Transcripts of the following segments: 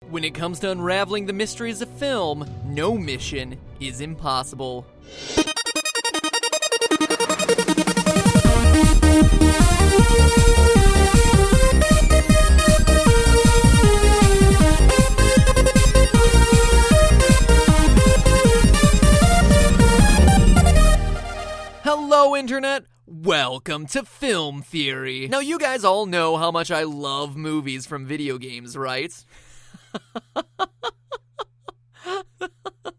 When it comes to unraveling the mysteries of film, no mission is impossible. Hello, Internet! Welcome to Film Theory. Now, you guys all know how much I love movies from video games, right?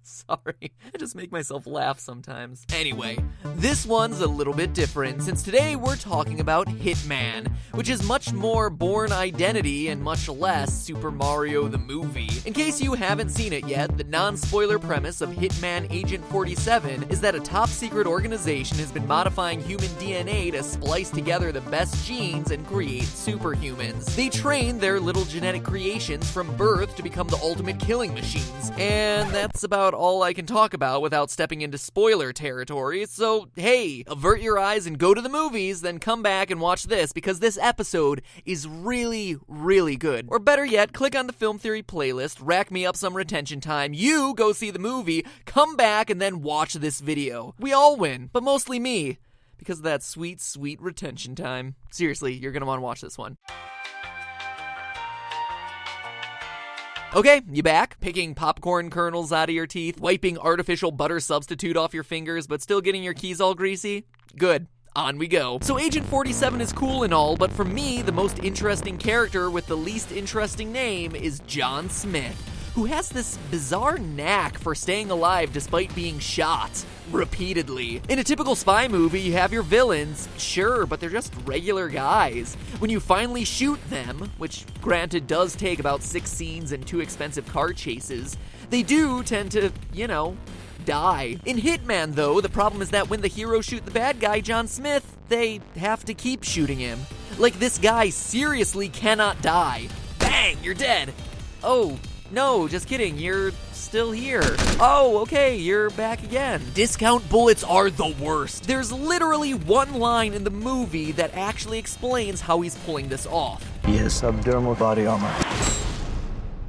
Sorry, I just make myself laugh sometimes. Anyway, this one's a little bit different since today we're talking about Hitman, which is much more Bourne Identity and much less Super Mario the movie. In case you haven't seen it yet, the non-spoiler premise of Hitman Agent 47 is that a top-secret organization has been modifying human DNA to splice together the best genes and create superhumans. They train their little genetic creations from birth to become the ultimate killing machines, and that's about all I can talk about without stepping into spoiler territory, so hey, avert your eyes and go to the movies, then come back and watch this because this episode is really, really good. Or better yet, click on the Film Theory playlist, rack me up some retention time, you go see the movie, come back and then watch this video. We all win, but mostly me, because of that sweet, sweet retention time. Seriously, you're gonna want to watch this one. Okay, you back? Picking popcorn kernels out of your teeth, wiping artificial butter substitute off your fingers, but still getting your keys all greasy? Good. On we go. So Agent 47 is cool and all, but for me, the most interesting character with the least interesting name is John Smith, who has this bizarre knack for staying alive despite being shot repeatedly. In a typical spy movie, you have your villains, sure, but they're just regular guys. When you finally shoot them, which granted does take about 6 scenes and 2 expensive car chases, they do tend to, die. In Hitman, though, the problem is that when the heroes shoot the bad guy, John Smith, they have to keep shooting him. Like, this guy seriously cannot die. Bang, you're dead. Oh, no, just kidding, you're still here. Oh, okay, you're back again. Discount bullets are the worst. There's literally one line in the movie that actually explains how he's pulling this off. He has subdermal body armor.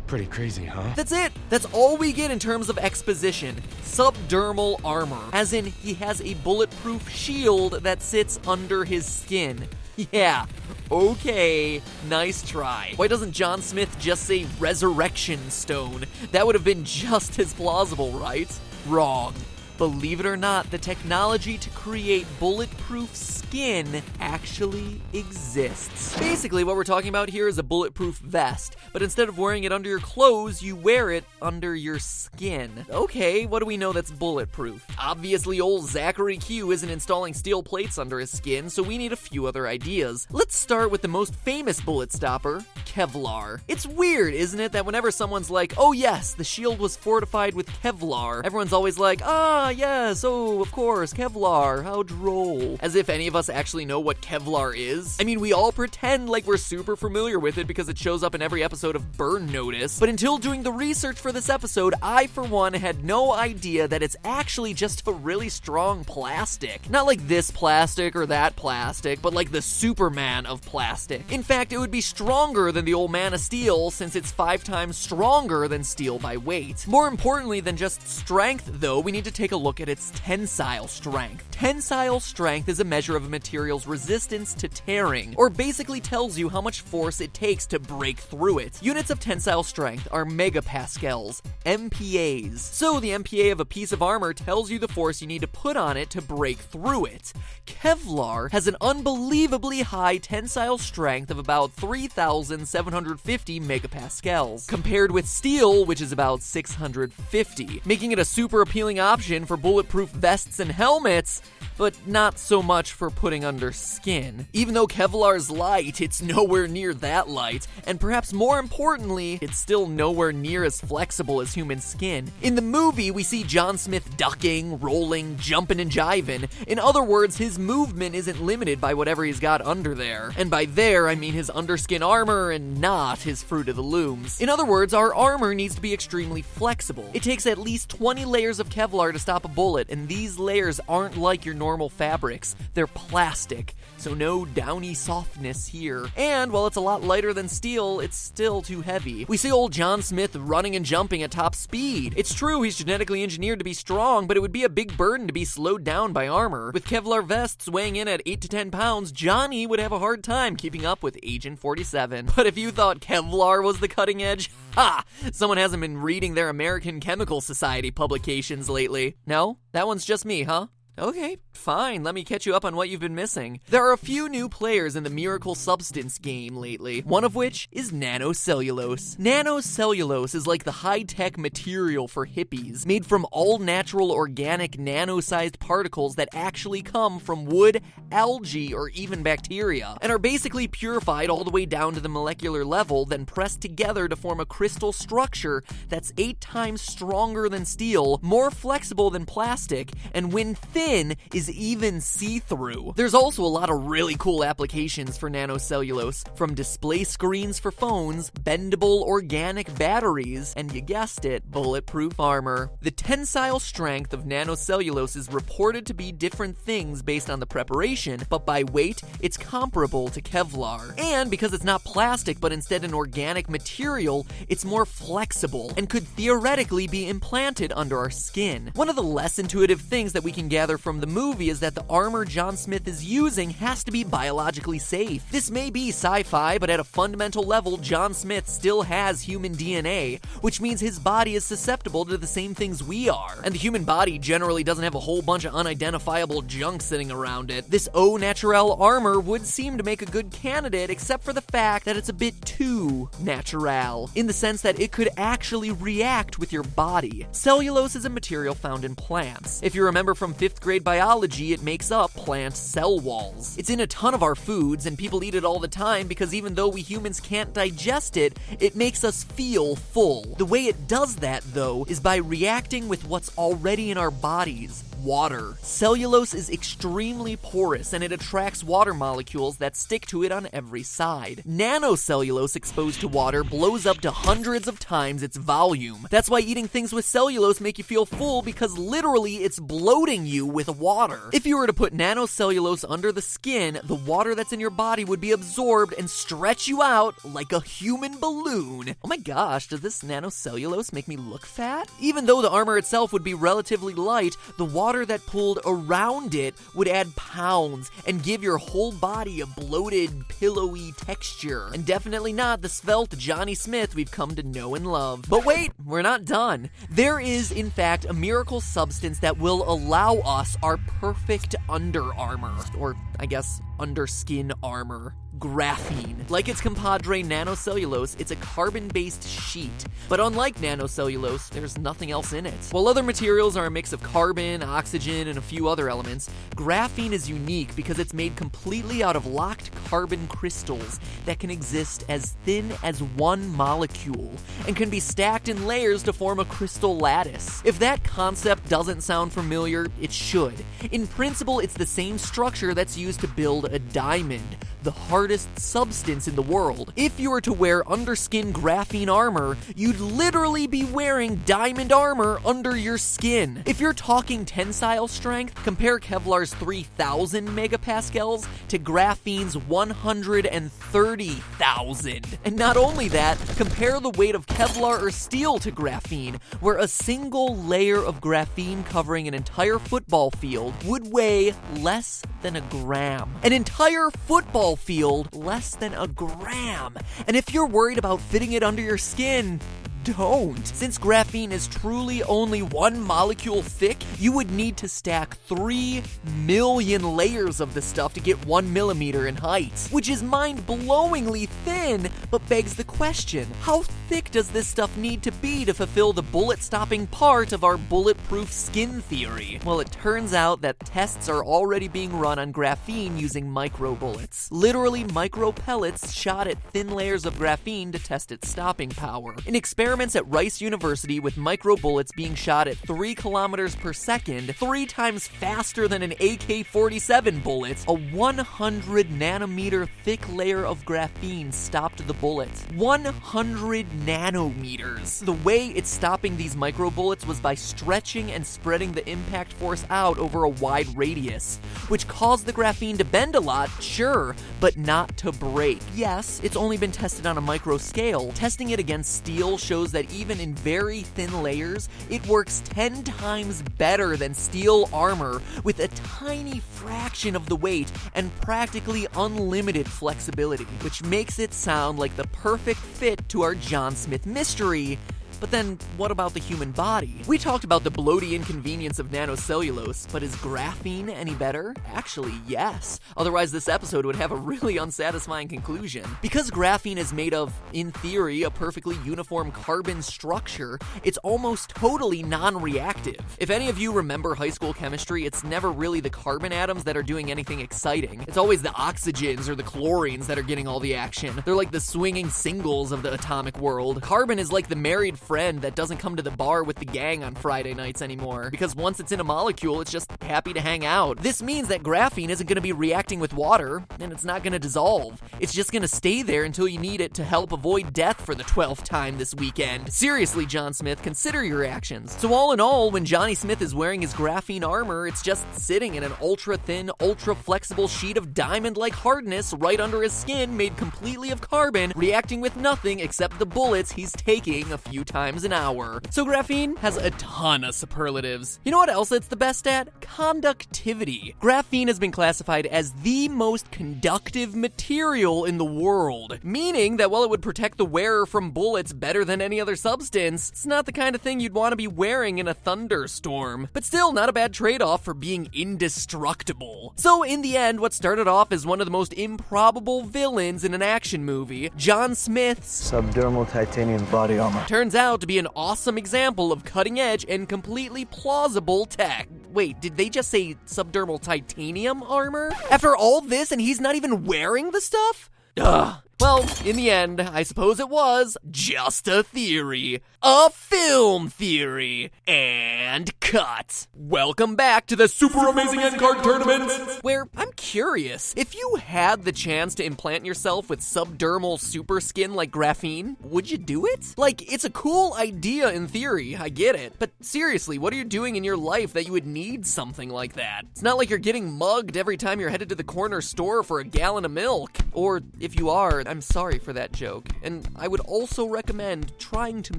Pretty crazy, huh? That's it. That's all we get in terms of exposition. Subdermal armor. As in, he has a bulletproof shield that sits under his skin. Yeah, okay, nice try. Why doesn't John Smith just say Resurrection Stone? That would have been just as plausible, right? Wrong. Believe it or not, the technology to create bulletproof skin actually exists. Basically, what we're talking about here is a bulletproof vest, but instead of wearing it under your clothes, you wear it under your skin. Okay, what do we know that's bulletproof? Obviously, old Zachary Q isn't installing steel plates under his skin, so we need a few other ideas. Let's start with the most famous bullet stopper, Kevlar. It's weird, isn't it, that whenever someone's like, oh yes, the shield was fortified with Kevlar, everyone's always like, yes, oh, of course, Kevlar, how droll. As if any of us actually know what Kevlar is. I mean, we all pretend like we're super familiar with it because it shows up in every episode of Burn Notice, but until doing the research for this episode, I, for one, had no idea that it's actually just a really strong plastic. Not like this plastic or that plastic, but like the Superman of plastic. In fact, it would be stronger than the old Man of Steel since it's 5 times stronger than steel by weight. More importantly than just strength, though, we need to take a look at its tensile strength. Tensile strength is a measure of a material's resistance to tearing, or basically tells you how much force it takes to break through it. Units of tensile strength are megapascals, MPAs. So the MPA of a piece of armor tells you the force you need to put on it to break through it. Kevlar has an unbelievably high tensile strength of about 3,750 megapascals, compared with steel, which is about 650, making it a super appealing option for bulletproof vests and helmets, but not so much for putting under skin. Even though Kevlar's light, it's nowhere near that light, and perhaps more importantly, it's still nowhere near as flexible as human skin. In the movie, we see John Smith ducking, rolling, jumping, and jiving. In other words, his movement isn't limited by whatever he's got under there. And by there, I mean his underskin armor and not his Fruit of the Looms. In other words, our armor needs to be extremely flexible. It takes at least 20 layers of Kevlar to stop a bullet, and these layers aren't like your normal fabrics. They're plastic, so no downy softness here. And while it's a lot lighter than steel, it's still too heavy. We see old John Smith running and jumping at top speed. It's true he's genetically engineered to be strong, but it would be a big burden to be slowed down by armor. With Kevlar vests weighing in at 8 to 10 pounds, Johnny would have a hard time keeping up with Agent 47. But if you thought Kevlar was the cutting edge, ha! Someone hasn't been reading their American Chemical Society publications lately. No? That one's just me, huh? Okay, fine, let me catch you up on what you've been missing. There are a few new players in the Miracle Substance game lately, one of which is nanocellulose. Nanocellulose is like the high-tech material for hippies, made from all-natural organic nano-sized particles that actually come from wood, algae, or even bacteria, and are basically purified all the way down to the molecular level, then pressed together to form a crystal structure that's 8 times stronger than steel, more flexible than plastic, and when thin, is even see-through. There's also a lot of really cool applications for nanocellulose, from display screens for phones, bendable organic batteries, and you guessed it, bulletproof armor. The tensile strength of nanocellulose is reported to be different things based on the preparation, but by weight, it's comparable to Kevlar. And because it's not plastic but instead an organic material, it's more flexible and could theoretically be implanted under our skin. One of the less intuitive things that we can gather from the movie is that the armor John Smith is using has to be biologically safe. This may be sci-fi, but at a fundamental level, John Smith still has human DNA, which means his body is susceptible to the same things we are. And the human body generally doesn't have a whole bunch of unidentifiable junk sitting around it. This au naturel armor would seem to make a good candidate, except for the fact that it's a bit too natural, in the sense that it could actually react with your body. Cellulose is a material found in plants. If you remember from 5th grade biology, it makes up plant cell walls. It's in a ton of our foods, and people eat it all the time because even though we humans can't digest it, it makes us feel full. The way it does that, though, is by reacting with what's already in our bodies. Water. Cellulose is extremely porous and it attracts water molecules that stick to it on every side. Nanocellulose exposed to water blows up to hundreds of times its volume. That's why eating things with cellulose make you feel full, because literally it's bloating you with water. If you were to put nanocellulose under the skin, the water that's in your body would be absorbed and stretch you out like a human balloon. Oh my gosh, does this nanocellulose make me look fat? Even though the armor itself would be relatively light, the water that pulled around it would add pounds and give your whole body a bloated, pillowy texture. And definitely not the svelte Johnny Smith we've come to know and love. But wait, we're not done. There is, in fact, a miracle substance that will allow us our perfect under armor. Or, I guess, underskin armor. Graphene. Like its compadre nanocellulose, it's a carbon-based sheet. But unlike nanocellulose, there's nothing else in it. While other materials are a mix of carbon, oxygen, and a few other elements, graphene is unique because it's made completely out of locked carbon crystals that can exist as thin as one molecule and can be stacked in layers to form a crystal lattice. If that concept doesn't sound familiar, it should. In principle, it's the same structure that's used to build a diamond, the hardest substance in the world. If you were to wear underskin graphene armor, you'd literally be wearing diamond armor under your skin. If you're talking tensile strength, compare Kevlar's 3,000 megapascals to graphene's 130,000. And not only that, compare the weight of Kevlar or steel to graphene, where a single layer of graphene covering an entire football field would weigh less than a gram. An entire football field less than a gram. And if you're worried about fitting it under your skin, don't. Since graphene is truly only one molecule thick, you would need to stack 3 million layers of this stuff to get 1 millimeter in height, which is mind-blowingly thin, but begs the question, how thick does this stuff need to be to fulfill the bullet-stopping part of our bulletproof skin theory? Well, it turns out that tests are already being run on graphene using micro-bullets. Literally micro-pellets shot at thin layers of graphene to test its stopping power. In experiments experiments at Rice University with microbullets being shot at 3 kilometers per second, 3 times faster than an AK-47 bullet, a 100 nanometer thick layer of graphene stopped the bullet. 100 nanometers. The way it's stopping these microbullets was by stretching and spreading the impact force out over a wide radius, which caused the graphene to bend a lot, sure, but not to break. Yes, it's only been tested on a micro scale. Testing it against steel shows that even in very thin layers, it works 10 times better than steel armor with a tiny fraction of the weight and practically unlimited flexibility, which makes it sound like the perfect fit to our John Smith mystery. But then, what about the human body? We talked about the bloaty inconvenience of nanocellulose, but is graphene any better? Actually, yes. Otherwise, this episode would have a really unsatisfying conclusion. Because graphene is made of, in theory, a perfectly uniform carbon structure, it's almost totally non-reactive. If any of you remember high school chemistry, it's never really the carbon atoms that are doing anything exciting. It's always the oxygens or the chlorines that are getting all the action. They're like the swinging singles of the atomic world. Carbon is like the married friend that doesn't come to the bar with the gang on Friday nights anymore, because once it's in a molecule, it's just happy to hang out. This means that graphene isn't going to be reacting with water, and it's not going to dissolve. It's just going to stay there until you need it to help avoid death for the 12th time this weekend. Seriously, John Smith, consider your actions. So all in all, when Johnny Smith is wearing his graphene armor, it's just sitting in an ultra-thin, ultra-flexible sheet of diamond-like hardness right under his skin, made completely of carbon, reacting with nothing except the bullets he's taking a few times an hour. So graphene has a ton of superlatives. You know what else it's the best at? Conductivity. Graphene has been classified as the most conductive material in the world, meaning that while it would protect the wearer from bullets better than any other substance, it's not the kind of thing you'd want to be wearing in a thunderstorm. But still, not a bad trade-off for being indestructible. So in the end, what started off as one of the most improbable villains in an action movie, John Smith's Subdermal titanium body armor. turns out to be an awesome example of cutting-edge and completely plausible tech. Wait, did they just say subdermal titanium armor? After all this, and he's not even wearing the stuff? Ugh. Well, in the end, I suppose it was just a theory. A film theory. And cut. Welcome back to the Super Amazing End Card Tournament, where I'm curious, if you had the chance to implant yourself with subdermal super skin like graphene, would you do it? Like, it's a cool idea in theory, I get it. But seriously, what are you doing in your life that you would need something like that? It's not like you're getting mugged every time you're headed to the corner store for a gallon of milk. Or if you are, I'm sorry for that joke. And I would also recommend trying to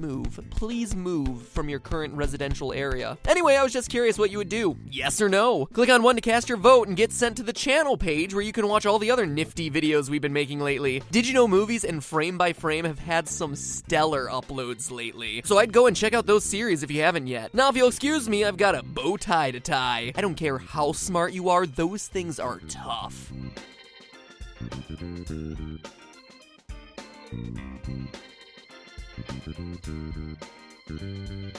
move. Please move from your current residential area. Anyway, I was just curious what you would do. Yes or no? Click on one to cast your vote and get sent to the channel page where you can watch all the other nifty videos we've been making lately. Did you know Movies and Frame by Frame have had some stellar uploads lately? So I'd go and check out those series if you haven't yet. Now, if you'll excuse me, I've got a bow tie to tie. I don't care how smart you are, those things are tough. Thank you.